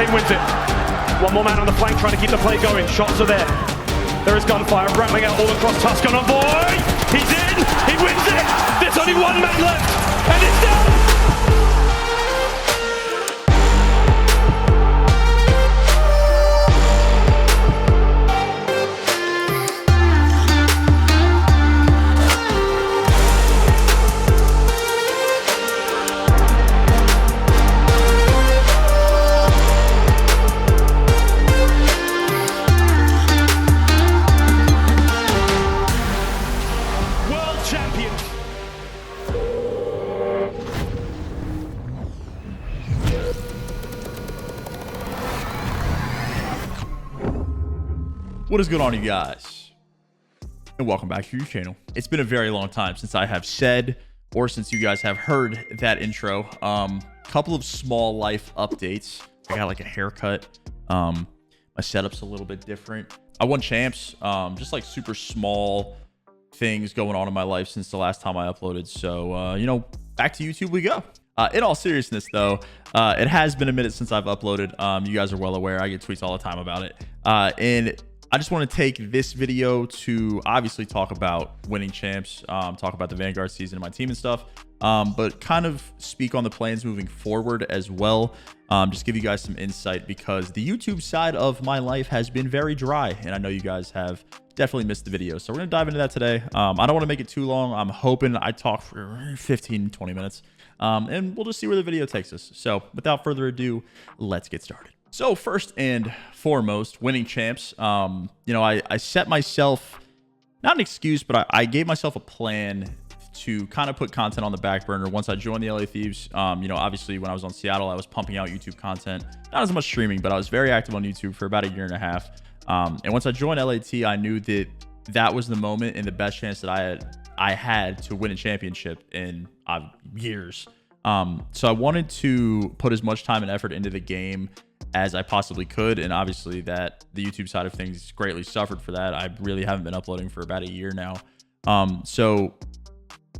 Octane wins it. One more man on the flank trying to keep the play going. Shots are there. There is gunfire rattling out all across Tuscan on boy. He's in. He wins it. There's only one man left. And it's done. What is going on, you guys? And welcome back to your channel. It's been a very long time since I have said, or since you guys have heard that intro. Couple of small life updates. I got like a haircut. My setup's a little bit different. I won champs. Just like super small things going on in my life since the last time I uploaded. So, you know, back to YouTube we go. In all seriousness, though, it has been a minute since I've uploaded. You guys are well aware. I get tweets all the time about it. And I just want to take this video to obviously talk about winning champs, talk about the Vanguard season and my team and stuff, but kind of speak on the plans moving forward as well. Just give you guys some insight because the YouTube side of my life has been very dry, and I know you guys have definitely missed the video. So we're going to dive into that today. I don't want to make it too long. I'm hoping I talk for 15, 20 minutes, and we'll just see where the video takes us. So without further ado, let's get started. So first and foremost, winning champs. You know, I set myself, not an excuse, but I gave myself a plan to kind of put content on the back burner once I joined the LA Thieves. You know, obviously when I was on Seattle, I was pumping out YouTube content, not as much streaming, but I was very active on YouTube for about a year and a half. And once I joined LAT, I knew that that was the moment and the best chance that I had to win a championship in years. So I wanted to put as much time and effort into the game as I possibly could, and obviously that the YouTube side of things greatly suffered for that. I really haven't been uploading for about a year now, so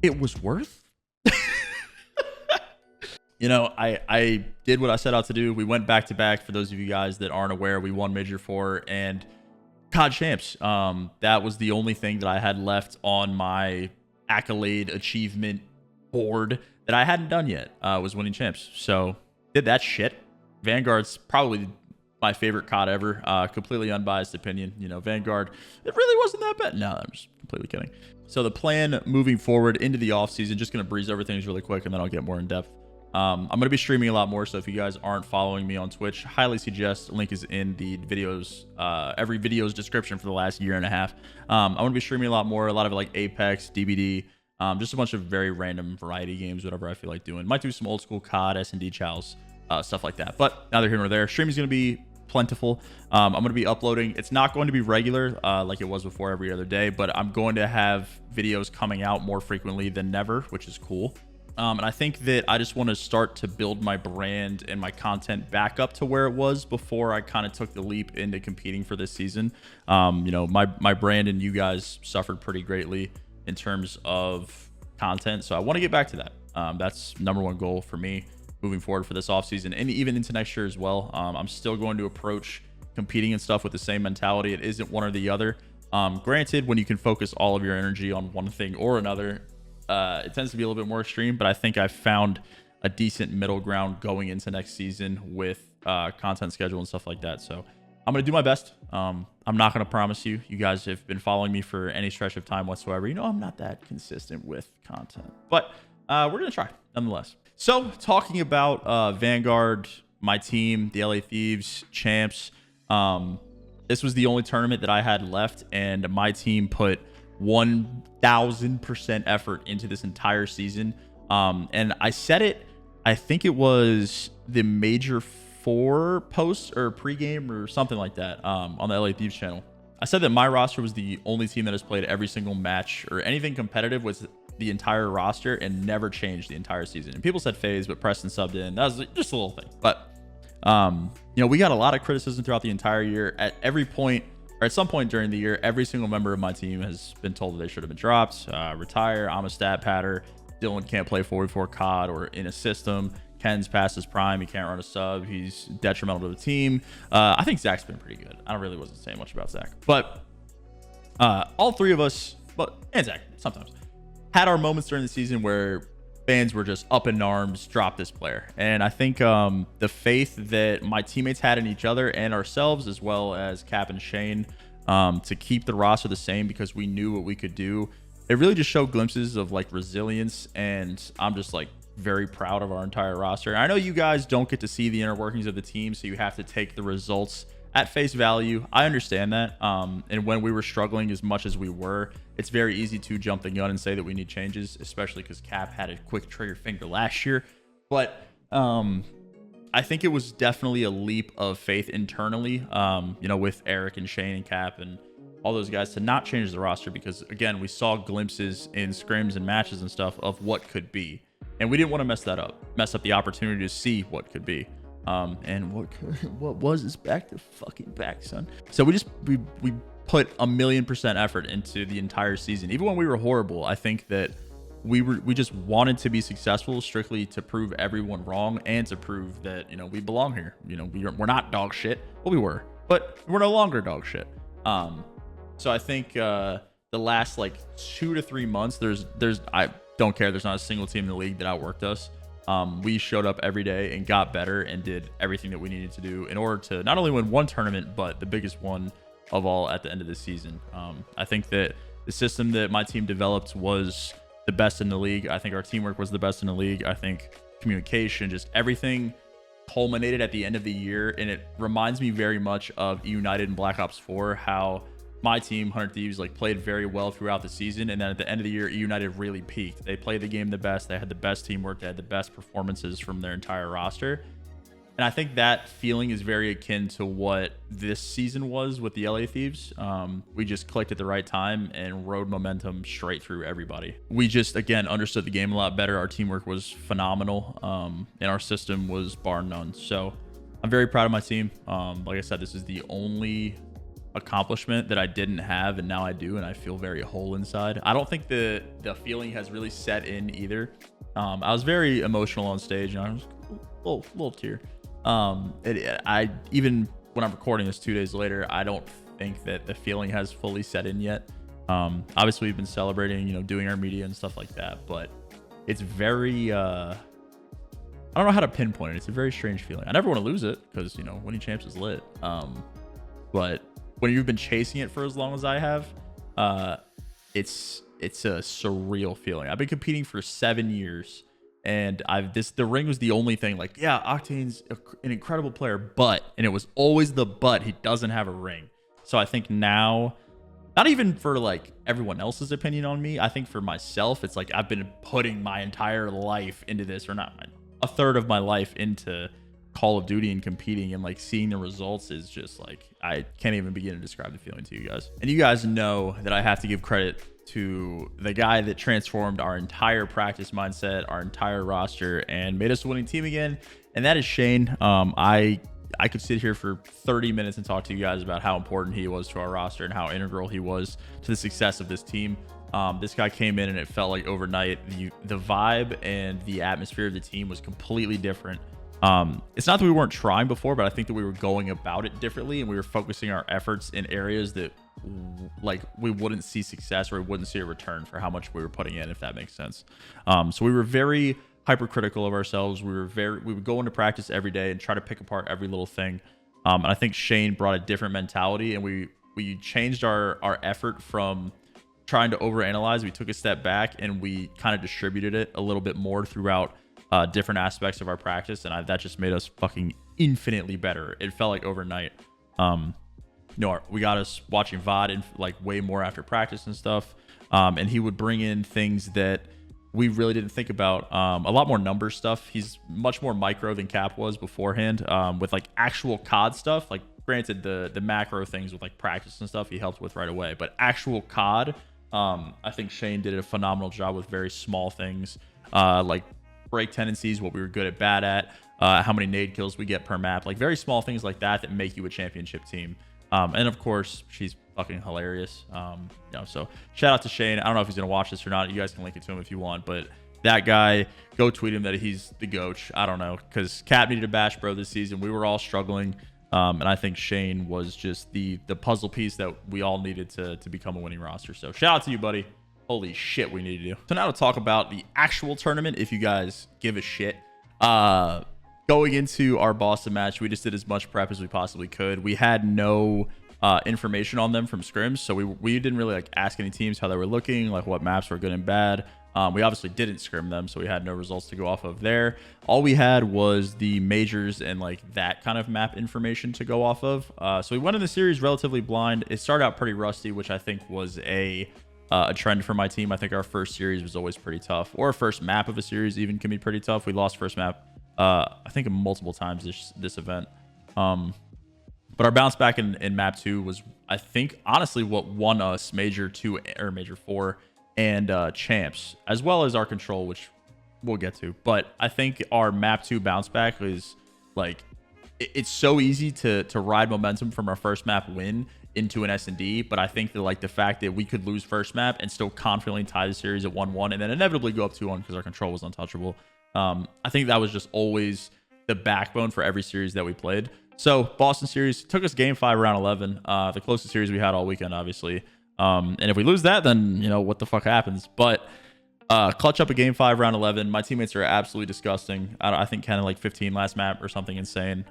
it was worth. You know, I did what I set out to do. We went back to back. For those of you guys that aren't aware, we won Major 4 and COD Champs. That was the only thing that I had left on my accolade achievement board that I hadn't done yet, was winning champs. So did that shit. Vanguard's probably my favorite COD ever. Completely unbiased opinion. You know, Vanguard, it really wasn't that bad. No, I'm just completely kidding. So the plan moving forward into the off season, just going to breeze over things really quick and then I'll get more in depth. I'm going to be streaming a lot more. So if you guys aren't following me on Twitch, highly suggest. Link is in the videos, every video's description for the last year and a half. I'm going to be streaming a lot more, a lot of like Apex, DBD, just a bunch of very random variety games, whatever I feel like doing. Might do some old school COD, S&D chows. Stuff like that, but neither here nor there. Stream is going to be plentiful. I'm going to be uploading. It's not going to be regular like it was before, every other day, but I'm going to have videos coming out more frequently than never, which is cool. And I think that I just want to start to build my brand and my content back up to where it was before I kind of took the leap into competing for this season. You know, my brand and you guys suffered pretty greatly in terms of content, so I want to get back to that. That's #1 goal for me moving forward for this offseason and even into next year as well. I'm still going to approach competing and stuff with the same mentality. It isn't one or the other. Granted, when you can focus all of your energy on one thing or another, it tends to be a little bit more extreme, but I think I've found a decent middle ground going into next season with content schedule and stuff like that. So I'm going to do my best. I'm not going to promise you. You guys have been following me for any stretch of time whatsoever. You know, I'm not that consistent with content, but we're going to try nonetheless. So talking about Vanguard, my team, the LA Thieves, champs, this was the only tournament that I had left, and my team put 1000% effort into this entire season. And I said it, I think it was the Major 4 post or pregame or something like that on the LA Thieves channel. I said that my roster was the only team that has played every single match or anything competitive with the entire roster and never changed the entire season. And people said Faze, but Preston subbed in. That was just a little thing. But, you know, we got a lot of criticism throughout the entire year. At every point, or at some point during the year, every single member of my team has been told that they should have been dropped, retire. I'm a stat patter. Dylan can't play 4v4 COD or in a system. Ken's past his prime. He can't run a sub. He's detrimental to the team. I think Zach's been pretty good. I really wasn't saying much about Zach. But all three of us, and Zach sometimes, had our moments during the season where fans were just up in arms, drop this player. And I think the faith that my teammates had in each other and ourselves, as well as Cap and Shane, to keep the roster the same because we knew what we could do, it really just showed glimpses of like resilience. And I'm just like very proud of our entire roster. I know you guys don't get to see the inner workings of the team, so you have to take the results at face value. I understand that. And when we were struggling as much as we were, it's very easy to jump the gun and say that we need changes, especially because Cap had a quick trigger finger last year. But I think it was definitely a leap of faith internally, with Eric and Shane and Cap and all those guys to not change the roster because, again, we saw glimpses in scrims and matches and stuff of what could be. And we didn't want to mess up the opportunity to see what could be. And what was is back to fucking back, son. So we put 1,000,000% effort into the entire season. Even when we were horrible, I think that we just wanted to be successful strictly to prove everyone wrong and to prove that, we belong here. We're not dog shit. Well, we were, but we're no longer dog shit. So I think the last like 2 to 3 months, I don't care. There's not a single team in the league that outworked us. We showed up every day and got better and did everything that we needed to do in order to not only win one tournament, but the biggest one of all at the end of the season. I think that the system that my team developed was the best in the league. I think our teamwork was the best in the league. I think communication, just everything culminated at the end of the year. And it reminds me very much of United and Black Ops 4, how my team, 100 Thieves, played very well throughout the season. And then at the end of the year, United really peaked. They played the game the best. They had the best teamwork. They had the best performances from their entire roster. And I think that feeling is very akin to what this season was with the LA Thieves. We just clicked at the right time and rode momentum straight through everybody. We just, again, understood the game a lot better. Our teamwork was phenomenal, and our system was bar none. So I'm very proud of my team. Like I said, this is the only accomplishment that I didn't have, and now I do, and I feel very whole inside. I don't think the feeling has really set in either. I was very emotional on stage, and I was a little tear. I even when I'm recording this 2 days later, I don't think that the feeling has fully set in yet. Obviously we've been celebrating, doing our media and stuff like that, but it's very I don't know how to pinpoint it. It's a very strange feeling. I never want to lose it because winning champs is lit. But when you've been chasing it for as long as I have, it's a surreal feeling. I've been competing for 7 years. And the ring was the only thing. Octane's an incredible player, and it was always the but, he doesn't have a ring. So I think now, not even for everyone else's opinion on me, I think for myself, it's I've been putting my entire life into this, or a third of my life into Call of Duty and competing, and seeing the results is just I can't even begin to describe the feeling to you guys. And you guys know that I have to give credit to the guy that transformed our entire practice mindset, our entire roster, and made us a winning team again, and that is Shane. I could sit here for 30 minutes and talk to you guys about how important he was to our roster and how integral he was to the success of this team. This guy came in and it felt like overnight the vibe and the atmosphere of the team was completely different. It's not that we weren't trying before, but I think that we were going about it differently, and we were focusing our efforts in areas that we wouldn't see success, or we wouldn't see a return for how much we were putting in, if that makes sense. So we were very hypercritical of ourselves. We would go into practice every day and try to pick apart every little thing. And I think Shane brought a different mentality, and we changed our effort from trying to overanalyze. We took a step back and we kind of distributed it a little bit more throughout different aspects of our practice, and that just made us fucking infinitely better. It felt like overnight. We got us watching VOD and way more after practice and stuff. And he would bring in things that we really didn't think about. A lot more number stuff. He's much more micro than Cap was beforehand, with actual COD stuff. Granted, the macro things with practice and stuff he helped with right away, but actual COD, I think Shane did a phenomenal job with very small things, break tendencies, what we were good at, bad at, how many nade kills we get per map, very small things like that make you a championship team. And of course, she's fucking hilarious. So shout out to Shane. I don't know if he's gonna watch this or not. You guys can link it to him if you want, but that guy, go tweet him that he's the goach. I don't know, because Cap needed a bash bro this season. We were all struggling. And I think Shane was just the puzzle piece that we all needed to become a winning roster. So shout out to you, buddy. Holy shit, we need to do. So now to talk about the actual tournament, if you guys give a shit. Going into our Boston match, we just did as much prep as we possibly could. We had no information on them from scrims, so we didn't really like ask any teams how they were looking, like what maps were good and bad. We obviously didn't scrim them, so we had no results to go off of there. All we had was the majors and like that kind of map information to go off of. So we went in the series relatively blind. It started out pretty rusty, which I think was a trend for my team. I think our first series was always pretty tough, or first map of a series even can be pretty tough. We lost first map, I think multiple times this event. But our bounce back in map 2 was, I think, honestly what won us major 2 or major 4 and champs, as well as our control, which we'll get to. But I think our map 2 bounce back is like, it's so easy to ride momentum from our first map win into an S&D. But I think that like the fact that we could lose first map and still confidently tie the series at 1-1 and then inevitably go up 2-1 because our control was untouchable. I think that was just always the backbone for every series that we played. So Boston series took us game 5 round 11, the closest series we had all weekend, obviously. And if we lose that, then you know what the fuck happens. But clutch up a game 5 round 11. My teammates are absolutely disgusting. I think kind of like 15 last map or something insane.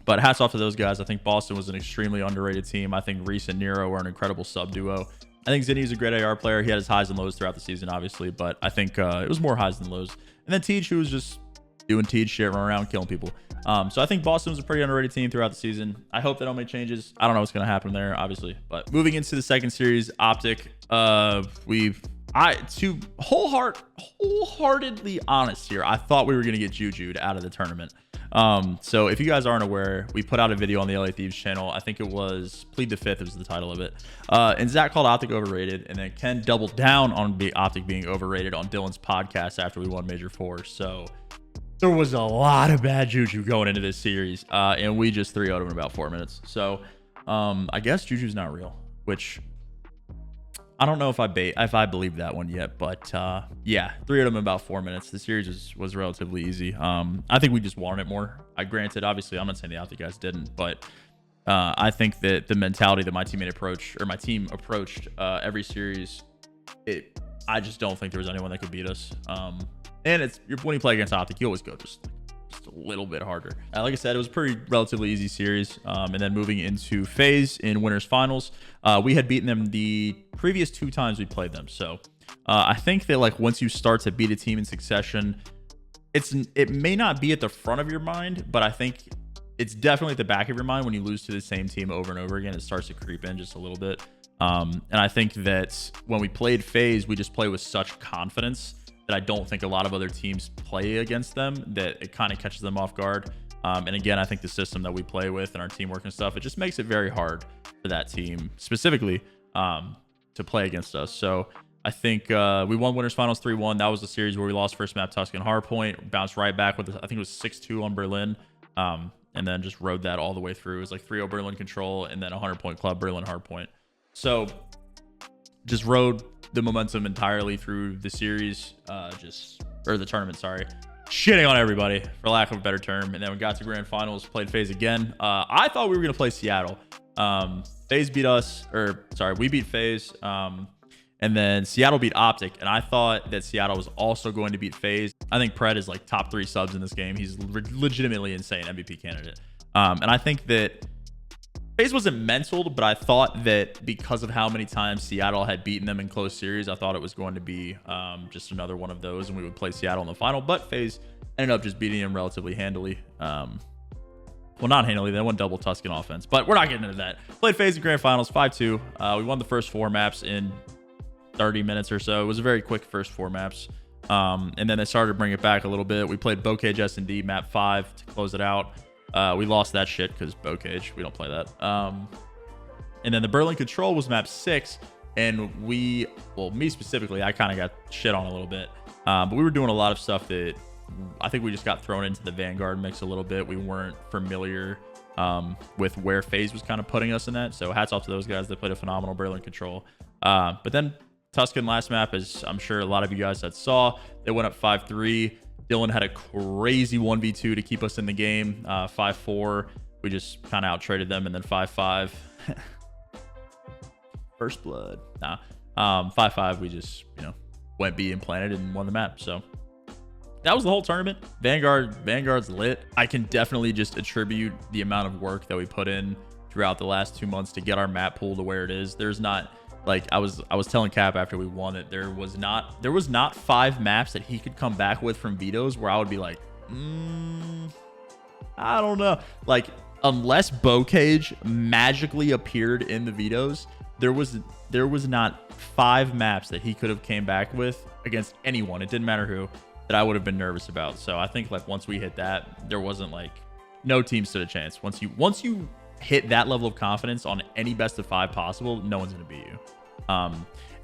But hats off to those guys. I think Boston was an extremely underrated team. I think Reese and Nero were an incredible sub duo. I think Zinni is a great AR player. He had his highs and lows throughout the season, obviously, but I think it was more highs than lows. And then Teej, who was just doing Teej shit, running around, killing people. So I think Boston was a pretty underrated team throughout the season. I hope they don't make changes. I don't know what's going to happen there, obviously. But moving into the second series, Optic, to wholeheartedly honest here, I thought we were going to get jujued out of the tournament. So if you guys aren't aware, we put out a video on the LA Thieves channel. I think it was Plead the Fifth was the title of it. And Zach called Optic overrated, and then Ken doubled down on Optic being overrated on Dylan's podcast after we won Major 4. So there was a lot of bad juju going into this series, and we just 3-0'd him in about 4 minutes. So I guess juju's not real, which I don't know if I believe that one yet, but yeah, 3-0'd him in about 4 minutes. The series was relatively easy. I think we just wanted it more. Granted, obviously, I'm not saying the Optic guys didn't, but I think that the mentality that my team approached every series, I just don't think there was anyone that could beat us. And when you play against Optic, you always go just a little bit harder. Like I said, it was a pretty relatively easy series. And then moving into Faze in winners finals, we had beaten them the previous 2 times we played them. So I think that like once you start to beat a team in succession, it may not be at the front of your mind, but I think it's definitely at the back of your mind when you lose to the same team over and over again. It starts to creep in just a little bit. And I think that when we played Faze, we just play with such confidence that I don't think a lot of other teams play against them, that it kind of catches them off guard. And again, I think the system that we play with and our teamwork and stuff, it just makes it very hard for that team specifically to play against us. So I think we won winners finals 3-1. That was the series where we lost first map Tuscan Hardpoint, bounced right back with, I think it was 6-2 on Berlin. And then just rode that all the way through. It was like 3-0 Berlin control and then 100-point club Berlin Hardpoint. So just rode the momentum entirely through the series, or the tournament, sorry. Shitting on everybody, for lack of a better term. And then we got to grand finals, played Faze again. I thought we were going to play Seattle. Faze beat us, we beat Faze. And then Seattle beat Optic. And I thought that Seattle was also going to beat Faze. I think Pred is like top 3 subs in this game. He's legitimately insane MVP candidate. And I think that Faze wasn't mentaled, but I thought that because of how many times Seattle had beaten them in close series, I thought it was going to be just another one of those, and we would play Seattle in the final. But Faze ended up just beating them relatively handily. Well, not handily. They won double Tuscan offense, but we're not getting into that. Played Faze in grand finals 5-2. We won the first 4 maps in 30 minutes or so. It was a very quick first 4 maps. And then they started to bring it back a little bit. We played Bocage S&D map 5 to close it out. We lost that shit because Bocage, we don't play that. And then the Berlin Control was map 6, and me specifically, I kind of got shit on a little bit. But we were doing a lot of stuff that I think we just got thrown into the Vanguard mix a little bit. We weren't familiar with where Faze was kind of putting us in that. So hats off to those guys that played a phenomenal Berlin Control. But then Tuscan last map, as I'm sure a lot of you guys had saw, they went up 5-3. Dylan had a crazy 1v2 to keep us in the game. 5-4. We just kind of out-traded them, and then 5-5. First blood. Nah. 5-5, we just, went B and planted and won the map. So that was the whole tournament. Vanguard's lit. I can definitely just attribute the amount of work that we put in throughout the last 2 months to get our map pool to where it is. There's not, like, I was telling Cap after we won it, there was not 5 maps that he could come back with from vetoes where I would be like, I don't know. Like, unless Bocage magically appeared in the vetoes, there was not 5 maps that he could have came back with against anyone. It didn't matter who, that I would have been nervous about. So I think, like, once we hit that, there wasn't, like, no team stood a chance. Once you hit that level of confidence on any best of 5 possible, no one's going to beat you.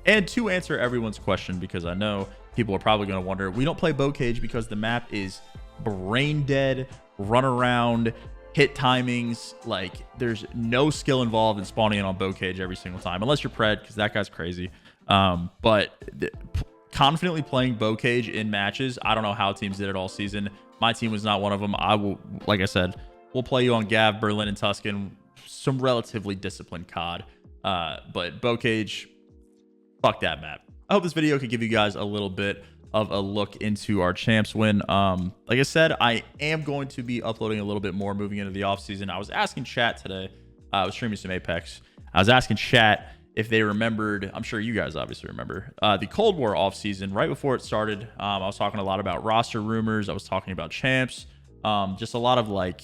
And to answer everyone's question, because I know people are probably going to wonder, we don't play Bocage because the map is brain dead, run around, hit timings. Like, there's no skill involved in spawning in on Bocage every single time, unless you're Pred, because that guy's crazy. Confidently playing Bocage in matches, I don't know how teams did it all season. My team was not one of them. I will, like I said, we'll play you on Gav, Berlin, and Tuscan, some relatively disciplined COD. But Bocage, fuck that map. I hope this video could give you guys a little bit of a look into our champs win. Like I said, I am going to be uploading a little bit more moving into the off season. I was asking chat today. I was streaming some Apex. I was asking chat if they remembered. I'm sure you guys obviously remember the Cold War off season right before it started. I was talking a lot about roster rumors. I was talking about champs. Just a lot of like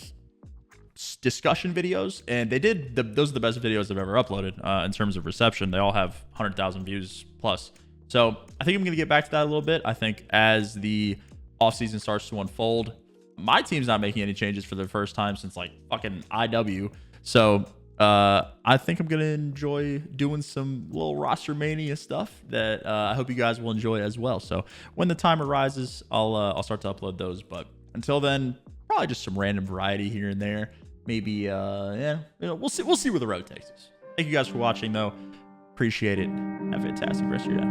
discussion videos, and they did those are the best videos I've ever uploaded in terms of reception. They all have 100,000 views plus. So I think I'm going to get back to that a little bit. I think as the offseason starts to unfold, my team's not making any changes for the first time since like fucking IW. So I think I'm going to enjoy doing some little roster mania stuff that I hope you guys will enjoy as well. So when the time arises, I'll start to upload those. But until then, probably just some random variety here and there. Maybe, we'll see where the road takes us. Thank you guys for watching, though. Appreciate it. Have a fantastic rest of your day.